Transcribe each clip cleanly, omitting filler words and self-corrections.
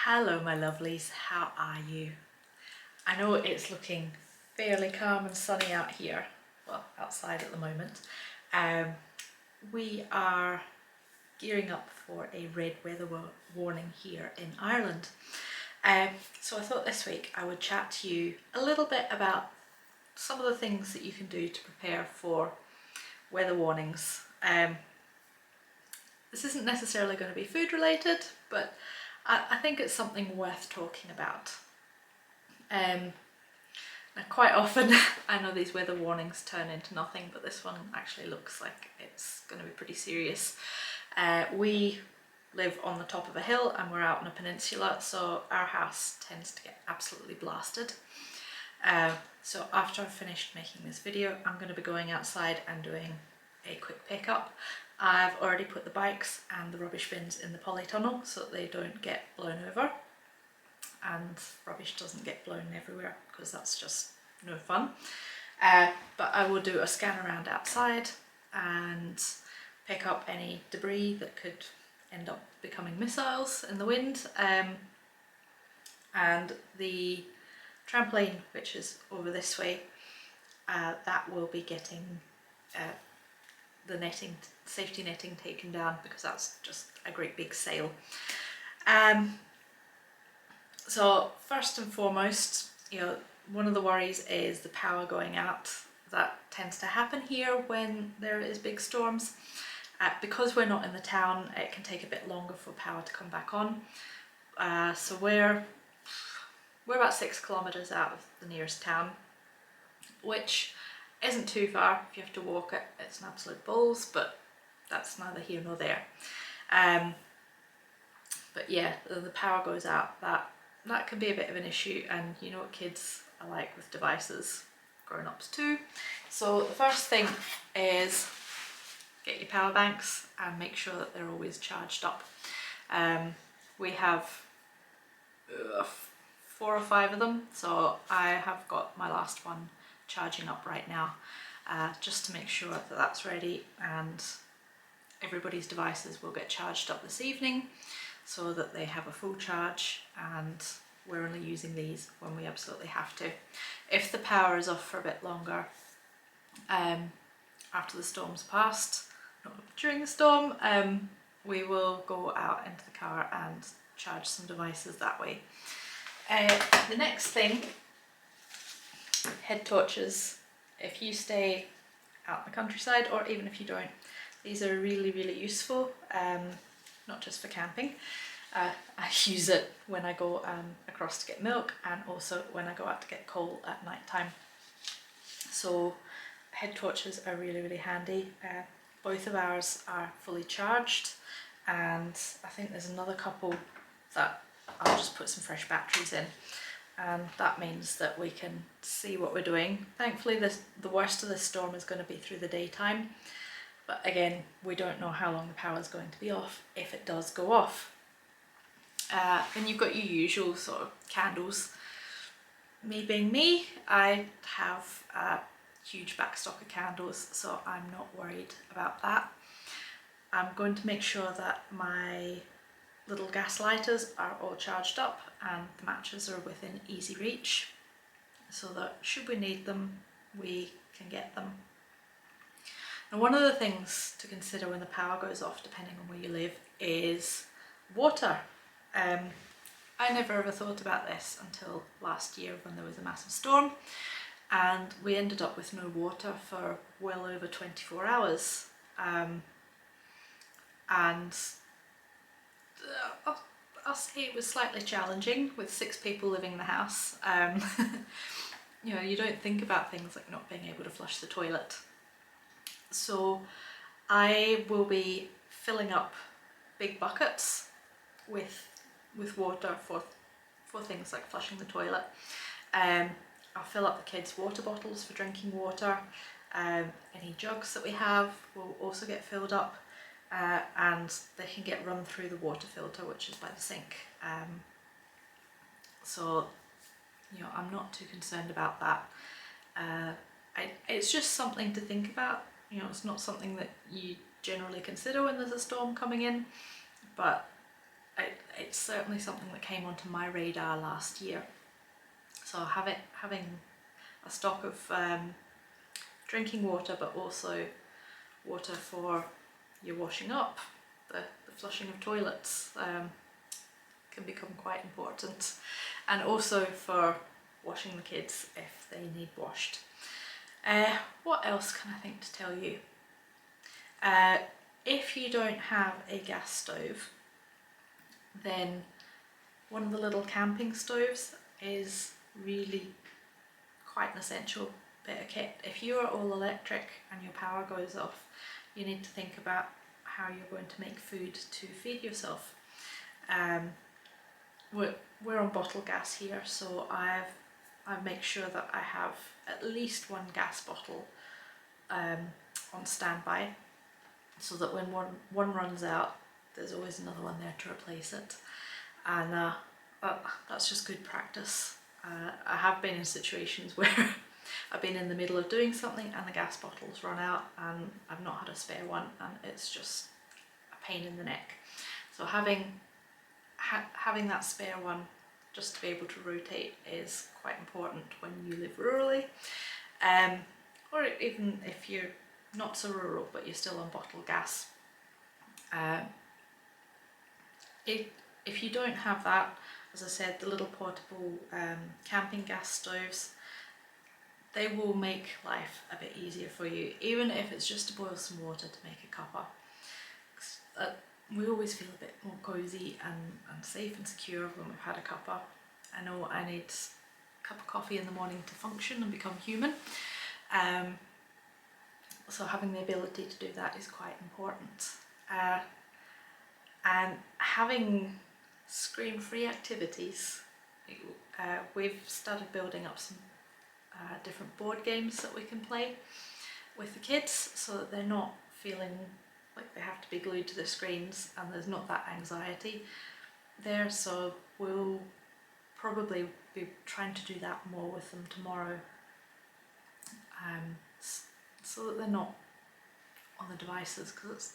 Hello my lovelies, how are you? I know it's looking fairly calm and sunny out here, well outside at the moment. We are gearing up for a red weather warning here in Ireland. So I thought this week I would chat to you a little bit about some of the things that you can do to prepare for weather warnings. This isn't necessarily going to be food related, but I think it's something worth talking about. Now quite often I know these weather warnings turn into nothing, but this one actually looks like it's going to be pretty serious. We live on the top of a hill and we're out on a peninsula, so our house tends to get absolutely blasted. So after I've finished making this video, I'm going to be going outside and doing a quick pickup. I've already put the bikes and the rubbish bins in the polytunnel so that they don't get blown over and rubbish doesn't get blown everywhere, because that's just no fun. But I will do a scan around outside and pick up any debris that could end up becoming missiles in the wind. And the trampoline, which is over this way, that will be getting the netting, safety netting taken down, because that's just a great big sail. So first and foremost, one of the worries is the power going out. That tends to happen here when there is big storms. Because we're not in the town, it can take a bit longer for power to come back on. So we're about 6 kilometres out of the nearest town, which isn't too far. If you have to walk it, it's an absolute balls, but that's neither here nor there. But yeah, the power goes out, that can be a bit of an issue, and you know what kids are like with devices, grown-ups too. So the first thing is get your power banks and make sure that they're always charged up. We have 4 or 5 of them, so I have got my last one charging up right now, just to make sure that that's ready, and everybody's devices will get charged up this evening so that they have a full charge, and we're only using these when we absolutely have to. If the power is off for a bit longer, after the storm's passed, not during the storm, we will go out into the car and charge some devices that way. The next thing, head torches. If you stay out in the countryside, or even if you don't, these are really useful, not just for camping. I use it when I go across to get milk, and also when I go out to get coal at night time. So head torches are really handy. Both of ours are fully charged, and I think there's another couple that I'll just put some fresh batteries in, and that means that we can see what we're doing. Thankfully the worst of this storm is going to be through the daytime, but again, we don't know how long the power is going to be off if it does go off. And you've got your usual sort of candles. Me being me, I have a huge backstock of candles, so I'm not worried about that. I'm going to make sure that my little gas lighters are all charged up and the matches are within easy reach, so that should we need them, we can get them. And one of the things to consider when the power goes off, depending on where you live, is water. I never ever thought about this until last year when there was a massive storm, and we ended up with no water for well over 24 hours. And I'll say it was slightly challenging with 6 people living in the house. You don't think about things like not being able to flush the toilet. So I will be filling up big buckets with water for things like flushing the toilet. I'll fill up the kids' water bottles for drinking water. Any jugs that we have will also get filled up, and they can get run through the water filter, which is by the sink. So I'm not too concerned about that. It's just something to think about. It's not something that you generally consider when there's a storm coming in, but it's certainly something that came onto my radar last year. So having a stock of drinking water, but also water for your washing up, the flushing of toilets, can become quite important, and also for washing the kids if they need washed. What else can I think to tell you? If you don't have a gas stove, then one of the little camping stoves is really quite an essential bit of kit. If you are all electric and your power goes off, you need to think about how you're going to make food to feed yourself. We're on bottle gas here, so I make sure that I have at least one gas bottle on standby, so that when one runs out, there's always another one there to replace it. And that's just good practice. I have been in situations where I've been in the middle of doing something and the gas bottle's run out and I've not had a spare one, and it's just a pain in the neck. So having that spare one just to be able to rotate is quite important when you live rurally, or even if you're not so rural but you're still on bottled gas. If you don't have that, as I said, the little portable camping gas stoves, they will make life a bit easier for you, even if it's just to boil some water to make a cuppa. We always feel a bit more cosy and safe and secure when we've had a cuppa. I know I need a cup of coffee in the morning to function and become human, so having the ability to do that is quite important. And having screen-free activities. We've started building up some different board games that we can play with the kids, so that they're not feeling like they have to be glued to the screens and there's not that anxiety there. So we'll probably be trying to do that more with them tomorrow, so that they're not on the devices, because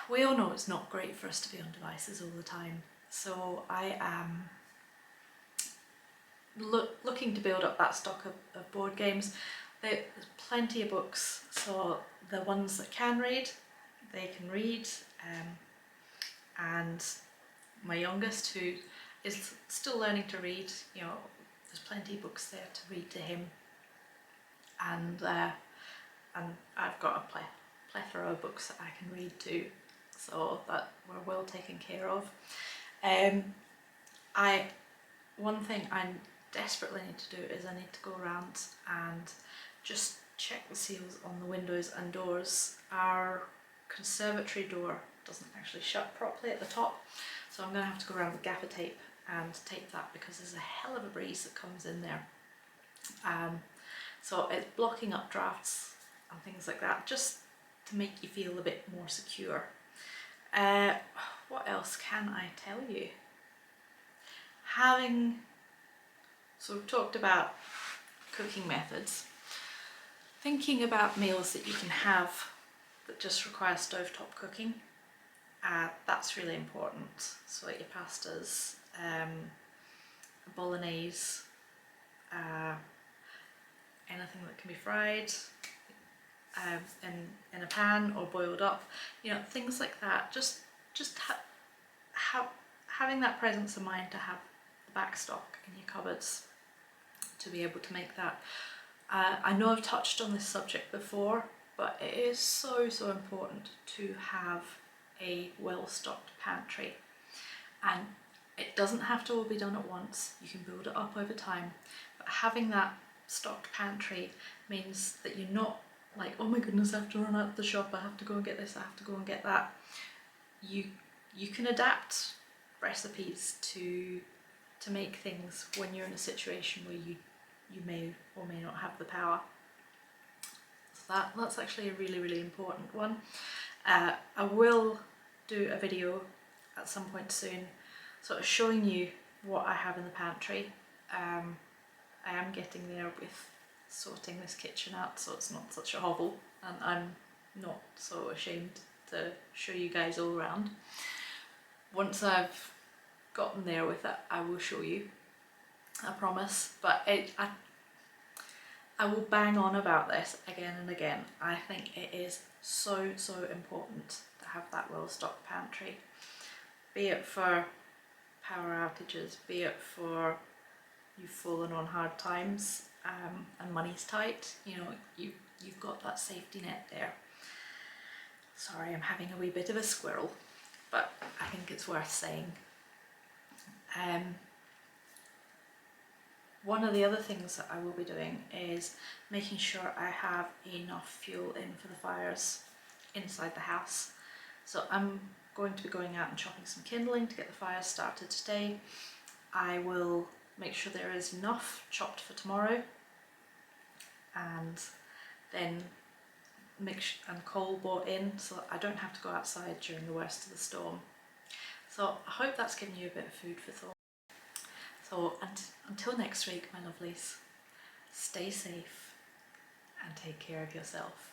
we all know it's not great for us to be on devices all the time. So I am looking to build up that stock of board games. There's plenty of books, so the ones that can read, they can read, and my youngest, who is still learning to read, you know, there's plenty of books there to read to him, and I've got a plethora of books that I can read too, so that we're well taken care of. One thing I desperately need to do is I need to go around and just check the seals on the windows and doors. Our conservatory door doesn't actually shut properly at the top, so I'm going to have to go around with gaffer tape and tape that, because there's a hell of a breeze that comes in there. So it's blocking up drafts and things like that, just to make you feel a bit more secure. What else can I tell you? So we've talked about cooking methods. Thinking about meals that you can have that just require stovetop cooking, that's really important. So like your pastas, bolognese, anything that can be fried in a pan or boiled up, you know, things like that. Just having that presence of mind to have the back stock in your cupboards to be able to make that. I know I've touched on this subject before, but it is so important to have a well-stocked pantry, and it doesn't have to all be done at once. You can build it up over time, but having that stocked pantry means that you're not like, oh my goodness, I have to run out of the shop, I have to go and get this, I have to go and get that. You can adapt recipes to make things when you're in a situation where you may or may not have the power. So that's actually a really important one. I will do a video at some point soon sort of showing you what I have in the pantry. I am getting there with sorting this kitchen out so it's not such a hovel, and I'm not so ashamed to show you guys all around. once I've gotten there with it, I will show you, I promise. But I will bang on about this again and again. I think it is so important to have that well-stocked pantry, be it for power outages, be it for you've fallen on hard times and money's tight. You know, you've got that safety net there. Sorry, I'm having a wee bit of a squirrel, but I think it's worth saying. One of the other things that I will be doing is making sure I have enough fuel in for the fires inside the house. So I'm going to be going out and chopping some kindling to get the fires started today. I will make sure there is enough chopped for tomorrow, and then and coal bought in so that I don't have to go outside during the worst of the storm. So I hope that's given you a bit of food for thought. So until next week, my lovelies, stay safe and take care of yourself.